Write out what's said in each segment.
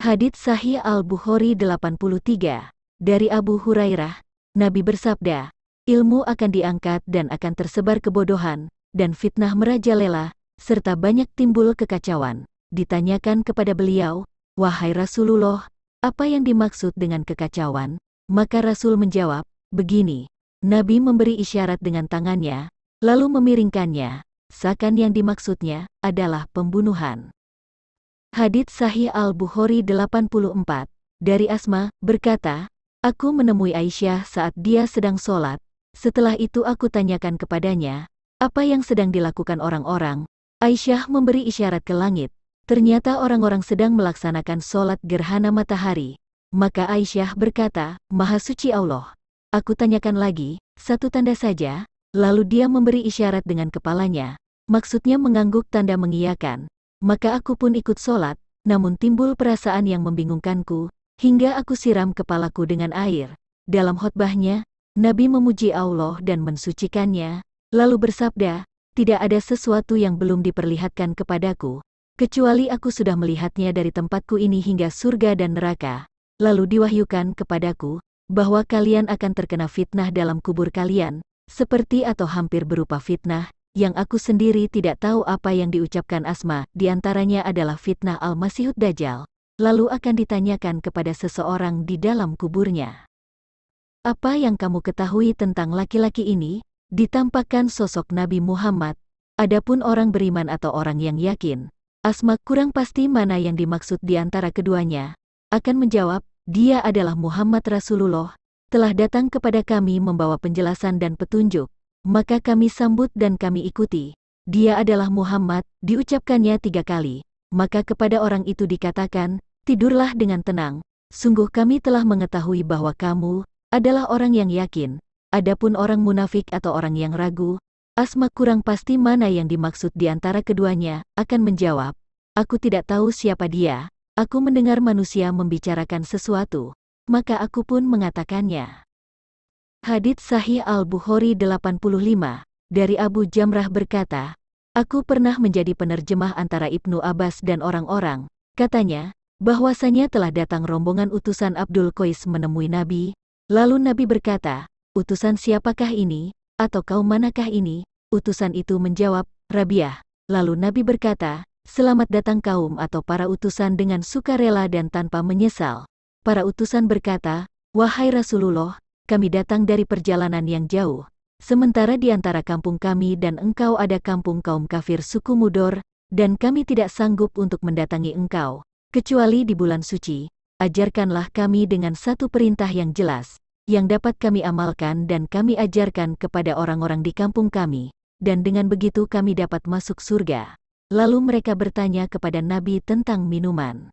Hadits Sahih Al-Bukhari 83. Dari Abu Hurairah, Nabi bersabda, ilmu akan diangkat dan akan tersebar kebodohan, dan fitnah merajalela, serta banyak timbul kekacauan. Ditanyakan kepada beliau, wahai Rasulullah, apa yang dimaksud dengan kekacauan? Maka Rasul menjawab, begini. Nabi memberi isyarat dengan tangannya, lalu memiringkannya, seakan yang dimaksudnya adalah pembunuhan. Hadits Sahih Al-Bukhari 84. Dari Asma, berkata, aku menemui Aisyah saat dia sedang sholat. Setelah itu aku tanyakan kepadanya, apa yang sedang dilakukan orang-orang? Aisyah memberi isyarat ke langit. Ternyata orang-orang sedang melaksanakan sholat gerhana matahari. Maka Aisyah berkata, Maha Suci Allah. Aku tanyakan lagi, satu tanda saja. Lalu dia memberi isyarat dengan kepalanya. Maksudnya mengangguk tanda mengiyakan. Maka aku pun ikut sholat, namun timbul perasaan yang membingungkanku, hingga aku siram kepalaku dengan air. Dalam khotbahnya, Nabi memuji Allah dan mensucikannya, lalu bersabda, tidak ada sesuatu yang belum diperlihatkan kepadaku, kecuali aku sudah melihatnya dari tempatku ini hingga surga dan neraka. Lalu diwahyukan kepadaku, bahwa kalian akan terkena fitnah dalam kubur kalian, seperti atau hampir berupa fitnah, yang aku sendiri tidak tahu apa yang diucapkan Asma, diantaranya adalah fitnah Al-Masihud Dajjal, lalu akan ditanyakan kepada seseorang di dalam kuburnya. Apa yang kamu ketahui tentang laki-laki ini? Ditampakkan sosok Nabi Muhammad, adapun orang beriman atau orang yang yakin. Asma kurang pasti mana yang dimaksud di antara keduanya, akan menjawab, dia adalah Muhammad Rasulullah, telah datang kepada kami membawa penjelasan dan petunjuk. Maka kami sambut dan kami ikuti. Dia adalah Muhammad, diucapkannya 3 kali. Maka kepada orang itu dikatakan, tidurlah dengan tenang. Sungguh kami telah mengetahui bahwa kamu adalah orang yang yakin. Adapun orang munafik atau orang yang ragu, Asma kurang pasti mana yang dimaksud di antara keduanya, akan menjawab, aku tidak tahu siapa dia. Aku mendengar manusia membicarakan sesuatu, maka aku pun mengatakannya. Hadits Sahih Al-Bukhari 85. Dari Abu Jamrah berkata, aku pernah menjadi penerjemah antara Ibnu Abbas dan orang-orang. Katanya, bahwasanya telah datang rombongan utusan Abdul Qais menemui Nabi. Lalu Nabi berkata, utusan siapakah ini? Atau kaum manakah ini? Utusan itu menjawab, Rabiah. Lalu Nabi berkata, selamat datang kaum atau para utusan dengan sukarela dan tanpa menyesal. Para utusan berkata, wahai Rasulullah, kami datang dari perjalanan yang jauh, sementara di antara kampung kami dan engkau ada kampung kaum kafir suku Mudor, dan kami tidak sanggup untuk mendatangi engkau, kecuali di bulan suci. Ajarkanlah kami dengan satu perintah yang jelas, yang dapat kami amalkan dan kami ajarkan kepada orang-orang di kampung kami, dan dengan begitu kami dapat masuk surga. Lalu mereka bertanya kepada Nabi tentang minuman.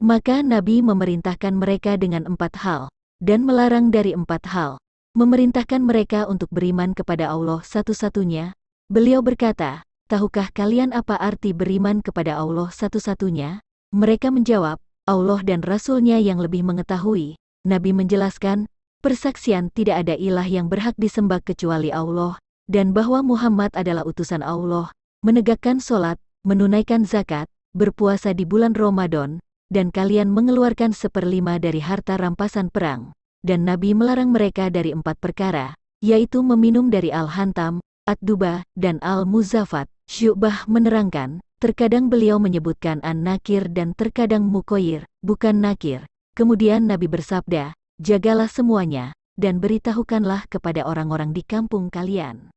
Maka Nabi memerintahkan mereka dengan 4 hal, dan melarang dari 4 hal, memerintahkan mereka untuk beriman kepada Allah satu-satunya. Beliau berkata, tahukah kalian apa arti beriman kepada Allah satu-satunya? Mereka menjawab, Allah dan Rasul-Nya yang lebih mengetahui. Nabi menjelaskan, persaksian tidak ada ilah yang berhak disembah kecuali Allah, dan bahwa Muhammad adalah utusan Allah, menegakkan sholat, menunaikan zakat, berpuasa di bulan Ramadan, dan kalian mengeluarkan 1/5 dari harta rampasan perang. Dan Nabi melarang mereka dari 4 perkara, yaitu meminum dari Al-Hantam, Ad-Duba, dan Al-Muzafat. Syu'bah menerangkan, terkadang beliau menyebutkan An-Nakir dan terkadang Mukoyir, bukan Nakir. Kemudian Nabi bersabda, jagalah semuanya, dan beritahukanlah kepada orang-orang di kampung kalian.